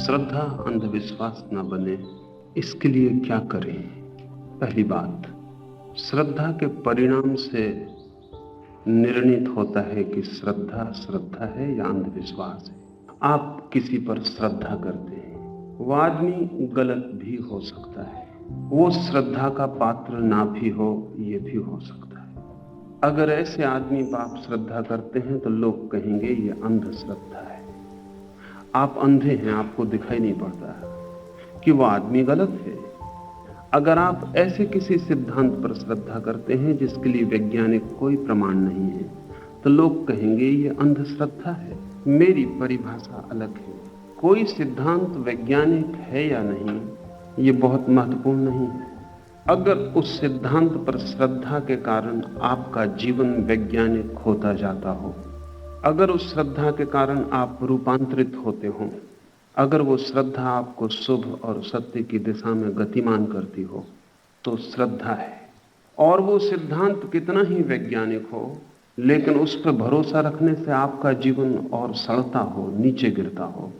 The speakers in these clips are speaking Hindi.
श्रद्धा अंधविश्वास न बने, इसके लिए क्या करें? पहली बात, श्रद्धा के परिणाम से निर्णित होता है कि श्रद्धा श्रद्धा है या अंधविश्वास है। आप किसी पर श्रद्धा करते हैं, वो आदमी गलत भी हो सकता है, वो श्रद्धा का पात्र ना भी हो, ये भी हो सकता है। अगर ऐसे आदमी पर आप श्रद्धा करते हैं तो लोग कहेंगे ये अंधश्रद्धा है। आप अंधे हैं, आपको दिखाई नहीं पड़ता कि वो आदमी गलत है। अगर आप ऐसे किसी सिद्धांत पर श्रद्धा करते हैं जिसके लिए वैज्ञानिक कोई प्रमाण नहीं है, तो लोग कहेंगे ये अंधश्रद्धा है। मेरी परिभाषा अलग है। कोई सिद्धांत वैज्ञानिक है या नहीं, ये बहुत महत्वपूर्ण नहीं है। अगर उस सिद्धांत पर श्रद्धा के कारण आपका जीवन वैज्ञानिक होता जाता हो, अगर उस श्रद्धा के कारण आप रूपांतरित होते हो, अगर वो श्रद्धा आपको शुभ और सत्य की दिशा में गतिमान करती हो, तो श्रद्धा है। और वो सिद्धांत कितना ही वैज्ञानिक हो, लेकिन उस पर भरोसा रखने से आपका जीवन और सड़ता हो, नीचे गिरता हो,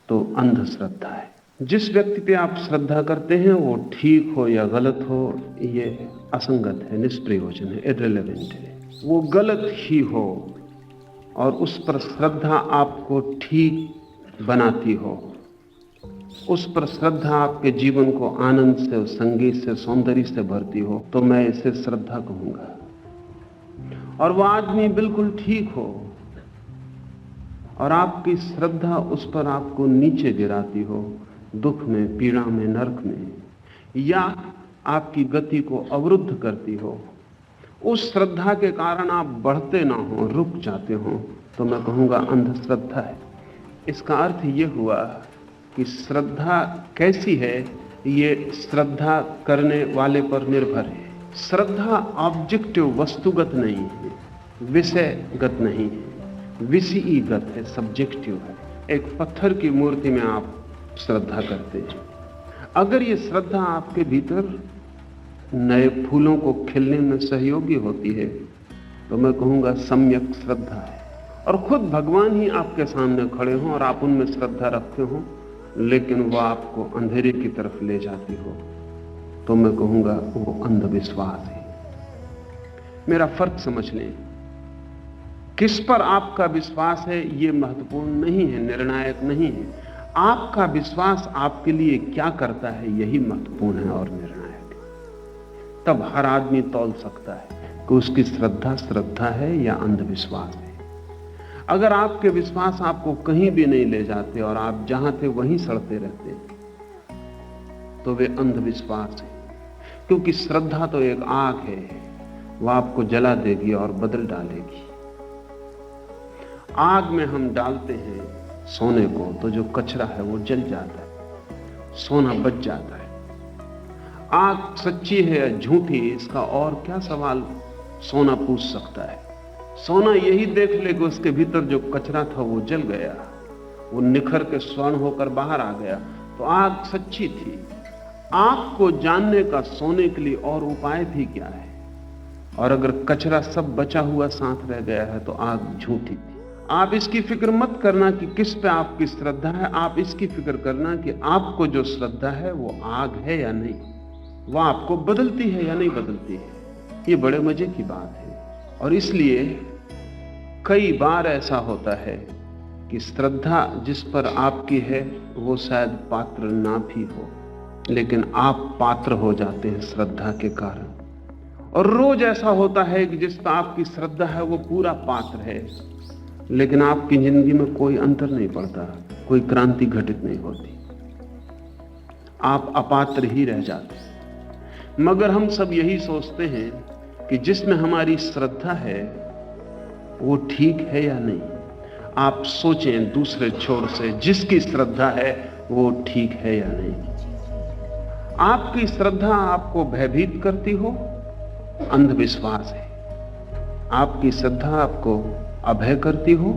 तो अंधश्रद्धा है। जिस व्यक्ति पे आप श्रद्धा करते हैं वो ठीक हो या गलत हो, ये असंगत है, निष्प्रयोजन है, इर्रेलेवेंट है। वो गलत ही हो और उस पर श्रद्धा आपको ठीक बनाती हो, उस पर श्रद्धा आपके जीवन को आनंद से, संगीत से, सौंदर्य से भरती हो, तो मैं इसे श्रद्धा कहूंगा। और वह आदमी बिल्कुल ठीक हो और आपकी श्रद्धा उस पर आपको नीचे गिराती हो, दुख में, पीड़ा में, नरक में, या आपकी गति को अवरुद्ध करती हो, उस श्रद्धा के कारण आप बढ़ते ना हो, रुक जाते हो, तो मैं कहूंगा अंधश्रद्धा है। इसका अर्थ ये हुआ कि श्रद्धा कैसी है, ये श्रद्धा करने वाले पर निर्भर है। श्रद्धा ऑब्जेक्टिव, वस्तुगत नहीं है, विषयगत नहीं है, विषयीगत है, सब्जेक्टिव है। एक पत्थर की मूर्ति में आप श्रद्धा करते हैं। अगर ये श्रद्धा आपके भीतर नए फूलों को खिलने में सहयोगी होती है, तो मैं कहूंगा सम्यक श्रद्धा है। और खुद भगवान ही आपके सामने खड़े हों और आप उनमें श्रद्धा रखते हो, लेकिन वह आपको अंधेरे की तरफ ले जाती हो, तो मैं कहूंगा वो अंधविश्वास है। मेरा फर्क समझ लें। किस पर आपका विश्वास है ये महत्वपूर्ण नहीं है, निर्णायक नहीं है। आपका विश्वास आपके लिए क्या करता है, यही महत्वपूर्ण है और निर्णायक है। तब हर आदमी तौल सकता है कि उसकी श्रद्धा श्रद्धा है या अंधविश्वास है। अगर आपके विश्वास आपको कहीं भी नहीं ले जाते और आप जहां थे वहीं सड़ते रहते, तो वे अंधविश्वास है। क्योंकि श्रद्धा तो एक आग है, वह आपको जला देगी और बदल डालेगी। आग में हम डालते हैं सोने को, तो जो कचरा है वो जल जाता है, सोना बच जाता है। आग सच्ची है या झूठी, इसका और क्या सवाल सोना पूछ सकता है। सोना यही देख ले कि उसके भीतर जो कचरा था वो जल गया, वो निखर के स्वर्ण होकर बाहर आ गया, तो आग सच्ची थी। आग को जानने का सोने के लिए और उपाय भी क्या है? और अगर कचरा सब बचा हुआ साथ रह गया है तो आग झूठी थी। आप इसकी फिक्र मत करना कि किस पे आपकी श्रद्धा है, आप इसकी फिक्र करना कि आपको जो श्रद्धा है वो आग है या नहीं, वह आपको बदलती है या नहीं बदलती है। ये बड़े मजे की बात है। और इसलिए कई बार ऐसा होता है कि श्रद्धा जिस पर आपकी है वो शायद पात्र ना भी हो, लेकिन आप पात्र हो जाते हैं श्रद्धा के कारण। और रोज ऐसा होता है कि जिस पर आपकी श्रद्धा है वो पूरा पात्र है, लेकिन आपकी जिंदगी में कोई अंतर नहीं पड़ता, कोई क्रांति घटित नहीं होती, आप अपात्र ही रह जाते। मगर हम सब यही सोचते हैं कि जिसमें हमारी श्रद्धा है वो ठीक है या नहीं। आप सोचें दूसरे छोर से, जिसकी श्रद्धा है वो ठीक है या नहीं। आपकी श्रद्धा आपको भयभीत करती हो, अंधविश्वास है। आपकी श्रद्धा आपको अभय करती हो,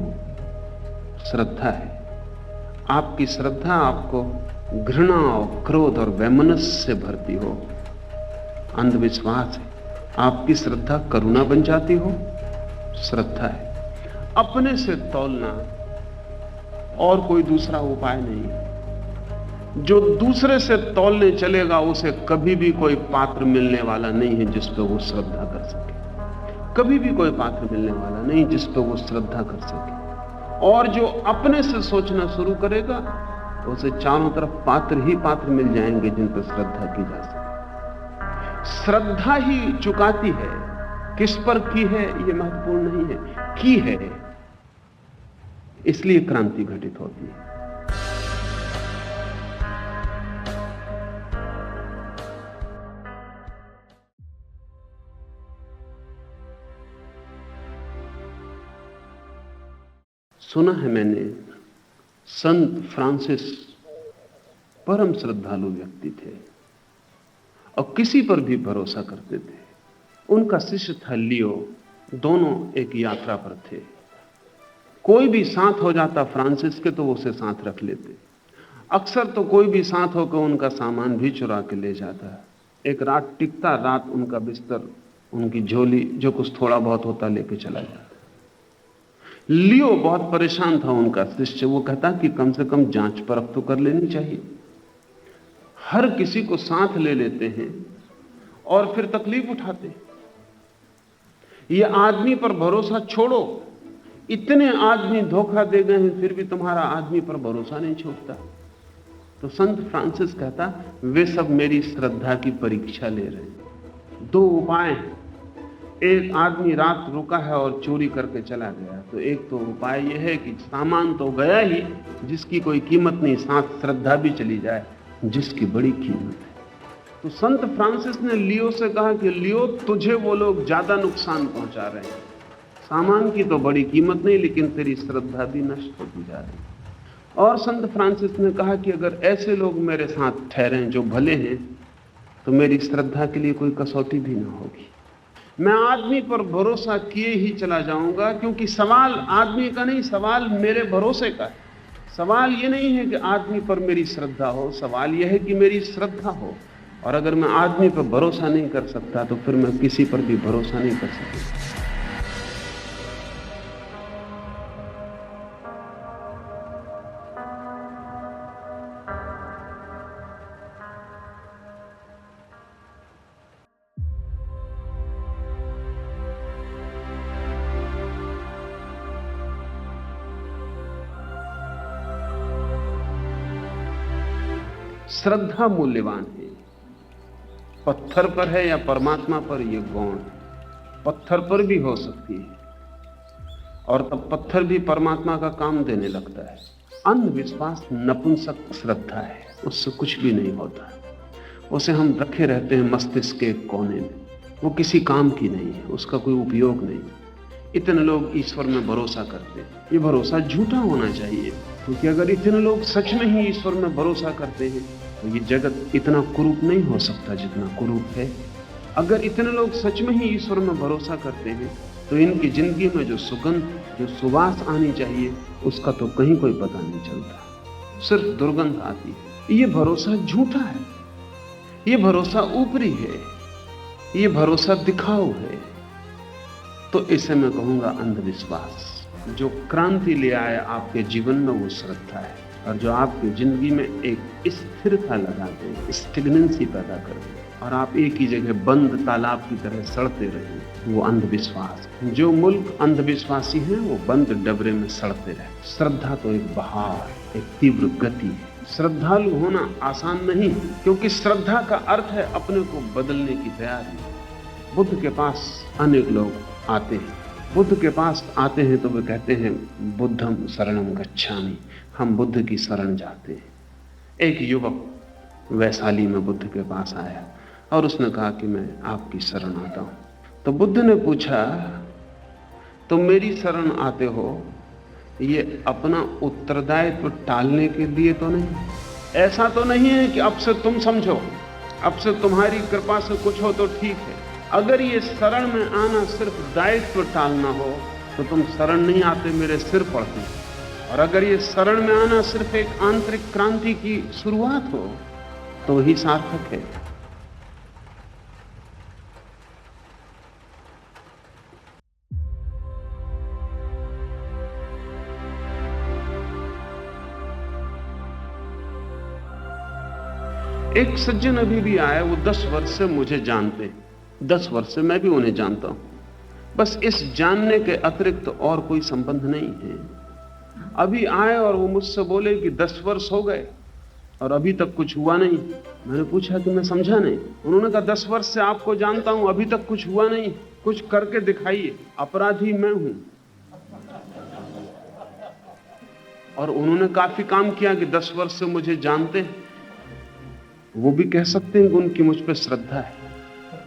श्रद्धा है। आपकी श्रद्धा आपको घृणा और क्रोध और वैमनस्य से भरती हो, अंधविश्वास है। आपकी श्रद्धा करुणा बन जाती हो, श्रद्धा है। अपने से तौलना और कोई दूसरा उपाय नहीं। जो दूसरे से तौलने चलेगा उसे कभी भी कोई पात्र मिलने वाला नहीं है जिस पर वो श्रद्धा कर सके। कभी भी कोई पात्र मिलने वाला नहीं जिस पर वो श्रद्धा कर सके। और जो अपने से सोचना शुरू करेगा उसे चारों तरफ पात्र ही पात्र मिल जाएंगे जिन पर श्रद्धा की जा सके। श्रद्धा ही चुकाती है। किस पर की है यह महत्वपूर्ण नहीं है, की है, इसलिए क्रांति घटित होती है। सुना है मैंने, संत फ्रांसिस परम श्रद्धालु व्यक्ति थे और किसी पर भी भरोसा करते थे। उनका शिष्य था लियो, दोनों एक यात्रा पर थे। कोई भी साथ हो जाता फ्रांसिस के तो वो उसे साथ रख लेते। अक्सर तो कोई भी साथ होकर उनका सामान भी चुरा के ले जाता। एक रात टिकता, रात उनका बिस्तर, उनकी झोली, जो कुछ थोड़ा बहुत होता लेके चला जाता। लियो बहुत परेशान था उनका शिष्य। वो कहता कि कम से कम जांच परख तो कर लेनी चाहिए। हर किसी को साथ ले लेते हैं और फिर तकलीफ उठाते। ये आदमी पर भरोसा छोड़ो, इतने आदमी धोखा दे गए हैं फिर भी तुम्हारा आदमी पर भरोसा नहीं छूटता। तो संत फ्रांसिस कहता, वे सब मेरी श्रद्धा की परीक्षा ले रहे हैं। दो उपाय हैं। एक आदमी रात रुका है और चोरी करके चला गया, तो एक तो उपाय यह है कि सामान तो गया ही, जिसकी कोई कीमत नहीं, साथ श्रद्धा भी चली जाए जिसकी बड़ी कीमत है। तो संत फ्रांसिस ने लियो से कहा कि लियो, तुझे वो लोग ज्यादा नुकसान पहुंचा रहे हैं। सामान की तो बड़ी कीमत नहीं, लेकिन तेरी श्रद्धा भी नष्ट होती जा रही है। और संत फ्रांसिस ने कहा कि अगर ऐसे लोग मेरे साथ ठहरे जो भले हैं, तो मेरी श्रद्धा के लिए कोई कसौटी भी ना होगी। मैं आदमी पर भरोसा किए ही चला जाऊंगा, क्योंकि सवाल आदमी का नहीं, सवाल मेरे भरोसे का है। सवाल ये नहीं है कि आदमी पर मेरी श्रद्धा हो, सवाल यह है कि मेरी श्रद्धा हो। और अगर मैं आदमी पर भरोसा नहीं कर सकता तो फिर मैं किसी पर भी भरोसा नहीं कर सकता। श्रद्धा मूल्यवान है। पत्थर पर है या परमात्मा पर, यह गौण। पत्थर पर भी हो सकती है और तब पत्थर भी परमात्मा का काम देने लगता है। अंधविश्वास नपुंसक श्रद्धा है, उससे कुछ भी नहीं होता। उसे हम रखे रहते हैं मस्तिष्क के कोने में, वो किसी काम की नहीं है, उसका कोई उपयोग नहीं। इतने लोग ईश्वर में भरोसा करते हैं, ये भरोसा झूठा होना चाहिए, क्योंकि अगर इतने लोग सच में ही ईश्वर में भरोसा करते हैं तो ये जगत इतना कुरूप नहीं हो सकता जितना कुरूप है। अगर इतने लोग सच में ही ईश्वर में भरोसा करते हैं तो इनकी जिंदगी में जो सुगंध, जो सुवास आनी चाहिए, उसका तो कहीं कोई पता नहीं चलता, सिर्फ दुर्गंध आती है। ये भरोसा झूठा है, ये भरोसा ऊपरी है, ये भरोसा दिखाऊ है। तो इसे मैं कहूंगा अंधविश्वास। जो क्रांति ले आए आपके जीवन में वो श्रद्धा है, और जो आपकी जिंदगी में एक स्थिरता लगा दे, स्टेग्नेंसी पैदा कर दे, और आप एक ही जगह बंद तालाब की तरह सड़ते रहे, वो अंधविश्वास। जो मुल्क अंधविश्वासी हैं वो बंद डबरे में सड़ते रहे। श्रद्धा तो एक बहार, एक तीव्र गति है। श्रद्धालु होना आसान नहीं, क्योंकि श्रद्धा का अर्थ है अपने को बदलने की तैयारी। बुद्ध के पास अनेक लोग आते हैं, बुद्ध के पास आते हैं तो वे कहते हैं बुद्धम शरणम गच्छामि, हम बुद्ध की शरण जाते हैं। एक युवक वैशाली में बुद्ध के पास आया और उसने कहा कि मैं आपकी शरण आता हूं। तो बुद्ध ने पूछा, तुम मेरी शरण आते हो ये अपना उत्तरदायित्व टालने के लिए तो नहीं? ऐसा तो नहीं है कि अब से तुम समझो, अब से तुम्हारी कृपा से कुछ हो तो ठीक है। अगर ये शरण में आना सिर्फ दायित्व टालना हो तो तुम शरण नहीं आते, मेरे सिर पड़ते। और अगर ये शरण में आना सिर्फ एक आंतरिक क्रांति की शुरुआत हो तो ही सार्थक है। एक सज्जन अभी भी आए, वो 10 वर्ष से मुझे जानते हैं, 10 वर्ष से मैं भी उन्हें जानता हूं, बस इस जानने के अतिरिक्त और कोई संबंध नहीं है। अभी आए और वो मुझसे बोले कि 10 वर्ष हो गए और अभी तक कुछ हुआ नहीं। मैंने पूछा कि मैं समझा नहीं। उन्होंने कहा 10 वर्ष से आपको जानता हूं, अभी तक कुछ हुआ नहीं, कुछ करके दिखाइए, अपराधी मैं हूं। और उन्होंने काफी काम किया कि 10 वर्ष से मुझे जानते हैं। वो भी कह सकते हैं कि उनकी मुझ पर श्रद्धा है।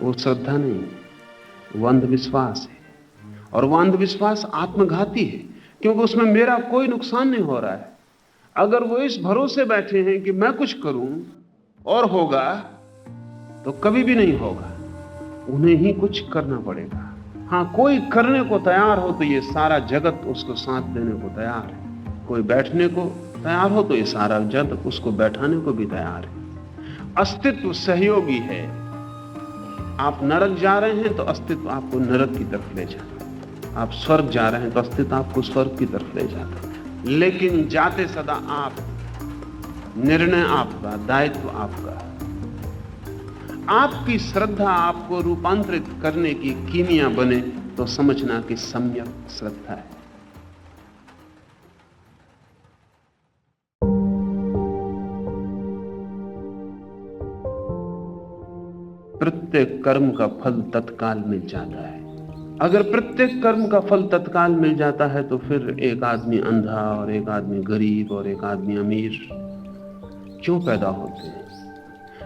वो श्रद्धा नहीं है, वो अंधविश्वास है, और वो अंधविश्वास आत्मघाती है, क्योंकि उसमें मेरा कोई नुकसान नहीं हो रहा है। अगर वो इस भरोसे बैठे हैं कि मैं कुछ करूं और होगा, तो कभी भी नहीं होगा। उन्हें ही कुछ करना पड़ेगा। हां, कोई करने को तैयार हो तो ये सारा जगत उसको साथ देने को तैयार है। कोई बैठने को तैयार हो तो ये सारा जगत उसको बैठाने को भी तैयार है। अस्तित्व सहयोगी है। आप नरक जा रहे हैं तो अस्तित्व आपको नरक की तरफ ले जाता है। आप स्वर्ग जा रहे हैं तो अस्तित्व आपको स्वर्ग की तरफ ले जाता है। लेकिन जाते सदा आप, निर्णय आपका, दायित्व आपका। आपकी श्रद्धा आपको रूपांतरित करने की कीमिया बने तो समझना कि सम्यक श्रद्धा है। प्रत्येक कर्म का फल तत्काल मिल जाता है। अगर प्रत्येक कर्म का फल तत्काल मिल जाता है तो फिर एक आदमी अंधा और एक आदमी गरीब और एक आदमी अमीर क्यों पैदा होते हैं?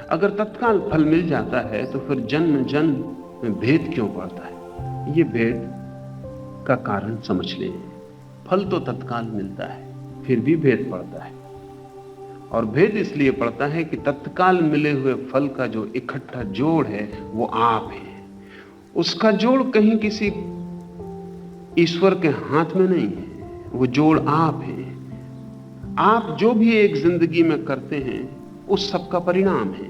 अगर तत्काल फल मिल जाता है तो फिर जन्म जन्म में भेद क्यों पड़ता है? ये भेद का कारण समझ लें। फल तो तत्काल मिलता है, फिर भी भेद पड़ता है। और भेद इसलिए पड़ता है कि तत्काल मिले हुए फल का जो इकट्ठा जोड़ है वो आप है। उसका जोड़ कहीं किसी ईश्वर के हाथ में नहीं है, वो जोड़ आप है। आप जो भी एक जिंदगी में करते हैं उस सब का परिणाम है।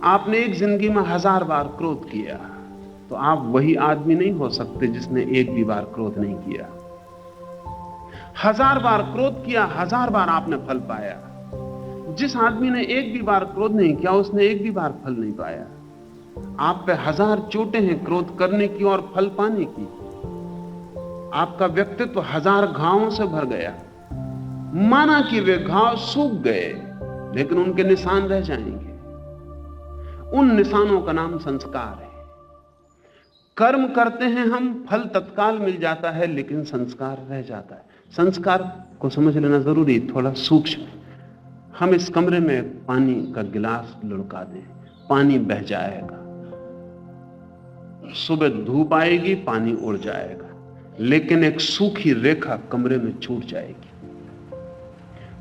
आपने एक जिंदगी में 1000 बार क्रोध किया तो आप वही आदमी नहीं हो सकते जिसने एक भी बार क्रोध नहीं किया। 1000 बार क्रोध किया, 1000 बार आपने फल पाया। जिस आदमी ने एक भी बार क्रोध नहीं किया उसने एक भी बार फल नहीं पाया। आप पे 1000 चोटें हैं क्रोध करने की और फल पाने की। आपका व्यक्तित्व 1000 घावों से भर गया। माना कि वे घाव सूख गए लेकिन उनके निशान रह जाएंगे। उन निशानों का नाम संस्कार है। कर्म करते हैं हम, फल तत्काल मिल जाता है लेकिन संस्कार रह जाता है। संस्कार को समझ लेना जरूरी, थोड़ा सूक्ष्म। हम इस कमरे में पानी का गिलास लुढ़का दें, पानी बह जाएगा। सुबह धूप आएगी, पानी उड़ जाएगा, लेकिन एक सूखी रेखा कमरे में छूट जाएगी।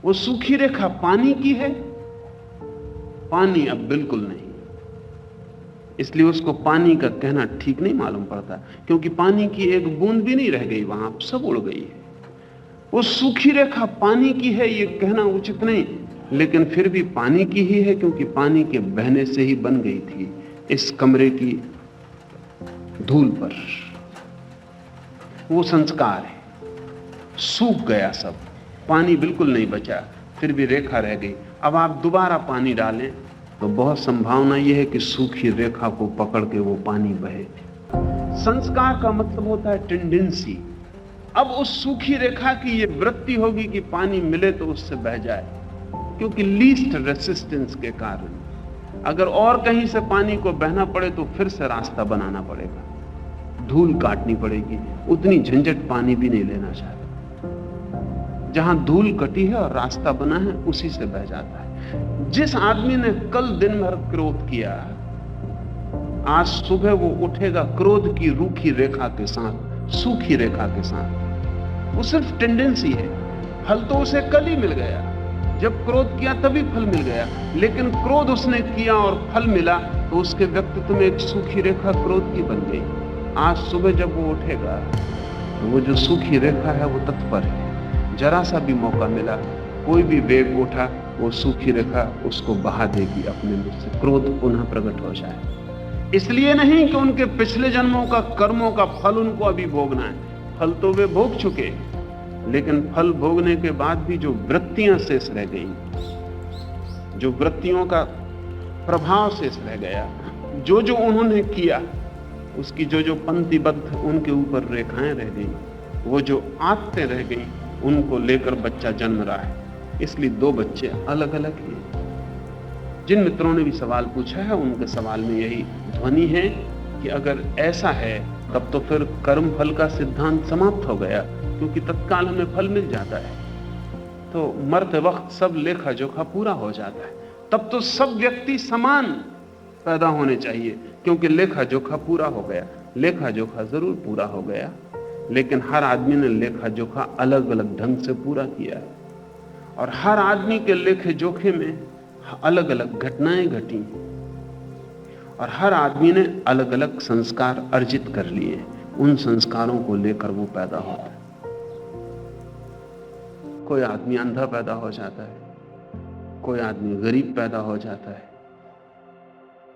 वो सूखी रेखा पानी की है, पानी अब बिल्कुल नहीं। इसलिए उसको पानी का कहना ठीक नहीं मालूम पड़ता, क्योंकि पानी की एक बूंद भी नहीं रह गई वहां, सब उड़ गई है। वो सूखी रेखा पानी की है ये कहना उचित नहीं, लेकिन फिर भी पानी की ही है, क्योंकि पानी के बहने से ही बन गई थी इस कमरे की धूल पर। वो संस्कार है। सूख गया सब, पानी बिल्कुल नहीं बचा, फिर भी रेखा रह गई। अब आप दोबारा पानी डालें तो बहुत संभावना यह है कि सूखी रेखा को पकड़ के वो पानी बहे। संस्कार का मतलब होता है टेंडेंसी। अब उस सूखी रेखा की ये वृत्ति होगी कि पानी मिले तो उससे बह जाए, क्योंकि लीस्ट रेसिस्टेंस के कारण। अगर और कहीं से पानी को बहना पड़े तो फिर से रास्ता बनाना पड़ेगा, धूल काटनी पड़ेगी। उतनी झंझट पानी भी नहीं लेना चाहता। जहां धूल कटी है और रास्ता बना है उसी से बह जाता है। जिस आदमी ने कल दिन भर क्रोध किया, आज सुबह वो उठेगा क्रोध की रूखी रेखा के साथ, सूखी रेखा के साथ। वो सिर्फ टेंडेंसी है। फल तो उसे कल ही मिल गया, जब क्रोध किया तभी फल मिल गया। लेकिन क्रोध उसने किया और फल मिला तो उसके व्यक्तित्व में एक सूखी रेखा क्रोध की बन गई। आज सुबह जब वो उठेगा तो वो जो सूखी रेखा है वो तत्पर है। जरा सा भी मौका मिला, कोई भी वेग उठा, वो सूखी रेखा उसको बहा देगी अपने मुख से, क्रोध पुनः प्रकट हो जाए। इसलिए नहीं कि उनके पिछले जन्मों का कर्मों का फल उनको अभी भोगना है, फल तो वे भोग चुके, लेकिन फल भोगने के बाद भी जो वृत्तियां शेष रह गई, जो वृत्तियों का प्रभाव शेष रह गया। जो जो उन्होंने किया उसकी जो जो पंक्तिबद्ध उनके ऊपर रेखाएं रह गई, वो जो आदतें रह गई, उनको लेकर बच्चा जन्म रहा है। इसलिए दो बच्चे अलग अलग हैं। जिन मित्रों ने भी सवाल पूछा है उनके सवाल में यही ध्वनि है कि अगर ऐसा है तब तो फिर कर्म फल का सिद्धांत समाप्त हो गया, क्योंकि तत्काल हमें फल मिल जाता है, तो मरते वक्त सब लेखा जोखा पूरा हो जाता है। तब तो सब व्यक्ति समान पैदा होने चाहिए, क्योंकि लेखा जोखा पूरा हो गया। लेखा जोखा जरूर पूरा हो गया, लेकिन हर आदमी ने लेखा जोखा अलग अलग ढंग से पूरा किया है, और हर आदमी के लेखे जोखे में अलग अलग घटनाएं घटी, और हर आदमी ने अलग अलग संस्कार अर्जित कर लिए। उन संस्कारों को लेकर वो पैदा होता है। कोई आदमी अंधा पैदा हो जाता है, कोई आदमी गरीब पैदा हो जाता है।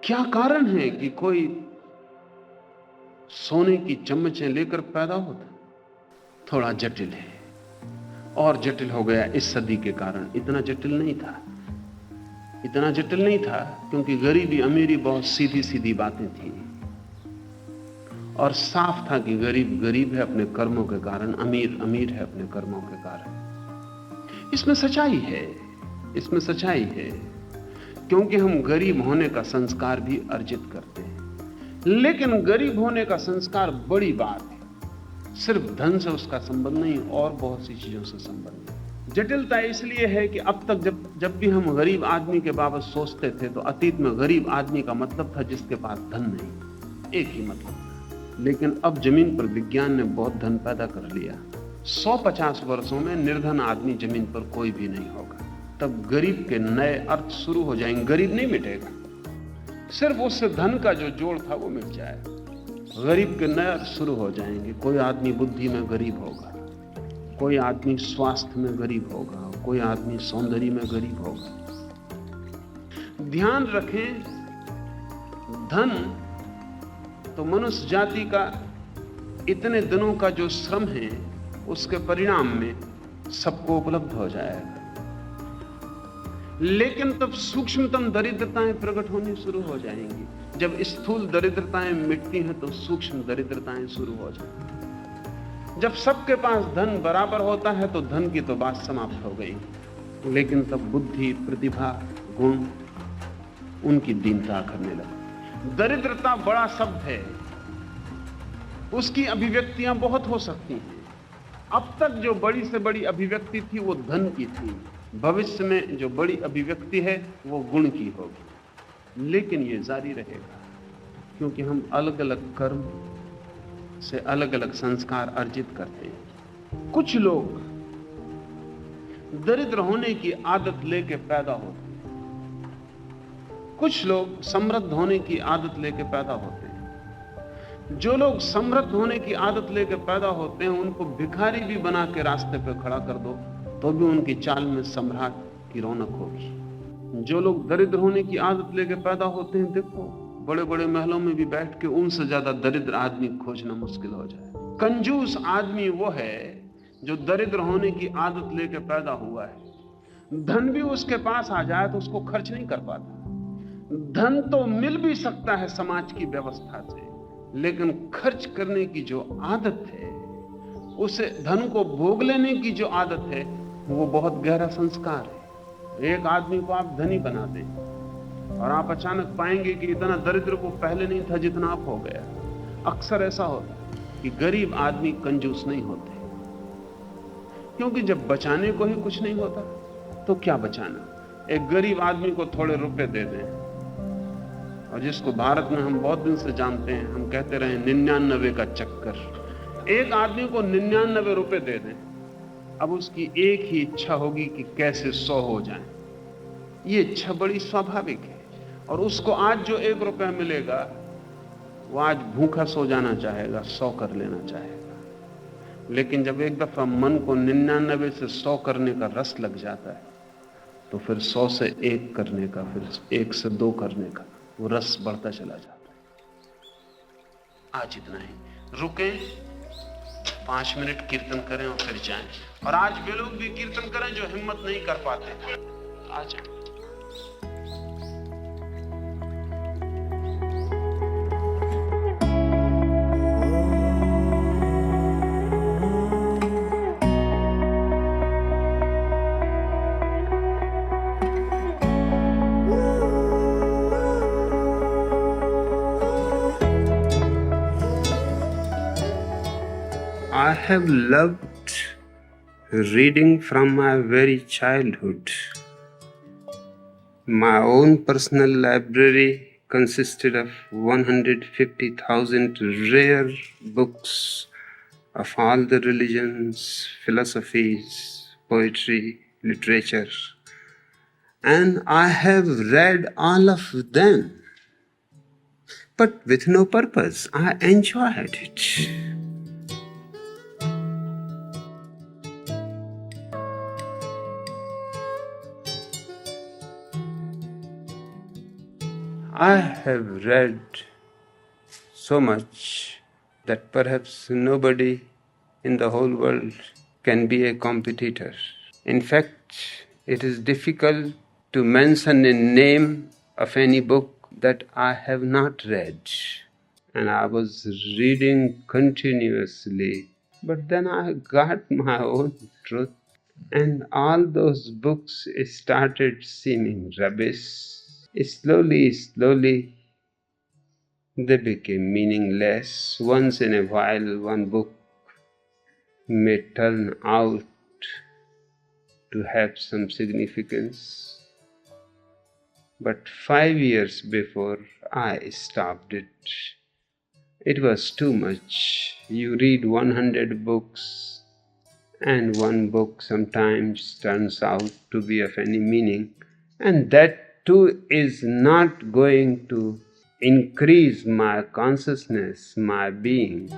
क्या कारण है कि कोई सोने की चम्मचें लेकर पैदा होता? थोड़ा जटिल है, और जटिल हो गया इस सदी के कारण। इतना जटिल नहीं था, इतना जटिल नहीं था, क्योंकि गरीबी अमीरी बहुत सीधी सीधी बातें थी, और साफ था कि गरीब गरीब है अपने कर्मों के कारण, अमीर अमीर है अपने कर्मों के कारण। इसमें सच्चाई है, इसमें सच्चाई है, क्योंकि हम गरीब होने का संस्कार भी अर्जित करते हैं। लेकिन गरीब होने का संस्कार बड़ी बात है, सिर्फ धन से उसका संबंध नहीं, और बहुत सी चीजों से संबंध है। जटिलता इसलिए है कि अब तक जब भी हम गरीब आदमी के बाबत सोचते थे, तो अतीत में गरीब आदमी का मतलब था जिसके पास धन नहीं, एक ही मतलब था। लेकिन अब जमीन पर विज्ञान ने बहुत धन पैदा कर लिया। 150 वर्षों में निर्धन आदमी जमीन पर कोई भी नहीं होगा। तब गरीब के नए अर्थ शुरू हो जाएंगे। गरीब नहीं मिटेगा, सिर्फ उससे धन का जो जोड़ था वो मिट जाएगा। गरीब के नए अर्थ शुरू हो जाएंगे। कोई आदमी बुद्धि में गरीब होगा, कोई आदमी स्वास्थ्य में गरीब होगा, कोई आदमी सौंदर्य में गरीब होगा। ध्यान रखें, धन तो मनुष्य जाति का इतने दिनों का जो श्रम है, उसके परिणाम में सबको उपलब्ध हो जाएगा। लेकिन तब सूक्ष्मतम दरिद्रताएं प्रकट होनी शुरू हो जाएंगी। जब स्थूल दरिद्रताएं मिटती हैं तो सूक्ष्म दरिद्रताएं शुरू हो जाती। जब सबके पास धन बराबर होता है तो धन की तो बात समाप्त हो गई, लेकिन तब बुद्धि, प्रतिभा, गुण, उनकी दीनता करने लगी। दरिद्रता बड़ा शब्द है, उसकी अभिव्यक्तियां बहुत हो सकती हैं। अब तक जो बड़ी से बड़ी अभिव्यक्ति थी वो धन की थी, भविष्य में जो बड़ी अभिव्यक्ति है वो गुण की होगी। लेकिन ये जारी रहेगा, क्योंकि हम अलग अलग कर्म से अलग अलग संस्कार अर्जित करते हैं। कुछ लोग दरिद्र होने की आदत लेके पैदा होते हैं, कुछ लोग समृद्ध होने की आदत लेके पैदा होते हैं। जो लोग समृद्ध होने की आदत लेके पैदा होते हैं, उनको भिखारी भी बना के रास्ते पे खड़ा कर दो तो भी उनकी चाल में सम्राट की रौनक होगी। जो लोग दरिद्र होने की आदत लेके पैदा होते हैं, देखो बड़े बड़े महलों में भी बैठ के उनसे ज्यादा दरिद्र आदमी खोजना मुश्किल हो जाए। कंजूस आदमी वो है जो दरिद्र होने की आदत लेके पैदा हुआ है। धन भी उसके पास आ जाए तो उसको खर्च नहीं कर पाता। धन तो मिल भी सकता है समाज की व्यवस्था से, लेकिन खर्च करने की जो आदत है, उसे धन को भोग लेने की जो आदत है, वो बहुत गहरा संस्कार है। एक आदमी को आप धनी बना दें और आप अचानक पाएंगे कि इतना दरिद्र को पहले नहीं था जितना आप हो गया। अक्सर ऐसा होता है कि गरीब आदमी कंजूस नहीं होते, क्योंकि जब बचाने को ही कुछ नहीं होता तो क्या बचाना। एक गरीब आदमी को थोड़े रुपए दे दें, और जिसको भारत में हम बहुत दिन से जानते हैं, हम कहते रहे 99 का चक्कर। एक आदमी को 99 रुपए दे दें, अब उसकी एक ही इच्छा होगी कि कैसे 100 हो जाए। ये इच्छा बड़ी स्वाभाविक है, और उसको आज जो 1 रुपया मिलेगा वो आज भूखा सो जाना चाहेगा, 100 कर लेना चाहेगा। लेकिन जब एक दफा मन को 99 से 100 करने का रस लग जाता है, तो फिर 100 से 1 करने का, फिर 1 से 2 करने का वो रस बढ़ता चला जाता है। आज इतना ही, रुकें, 5 मिनट कीर्तन करें और फिर जाएं। और आज वे लोग भी कीर्तन करें जो हिम्मत नहीं कर पाते। आज I have loved reading from my very childhood. My own personal library consisted of 150,000 rare books of all the religions, philosophies, poetry, literature, and I have read all of them, but with no purpose. I enjoyed it. I have read so much that perhaps nobody in the whole world can be a competitor. In fact, it is difficult to mention a name of any book that I have not read. And I was reading continuously, but then I got my own truth, and all those books started seeming rubbish. Slowly, they became meaningless. Once in a while, one book may turn out to have some significance. But 5 years before I stopped it, it was too much. You read 100 books, and one book sometimes turns out to be of any meaning, and that too is not going to increase my consciousness, my being.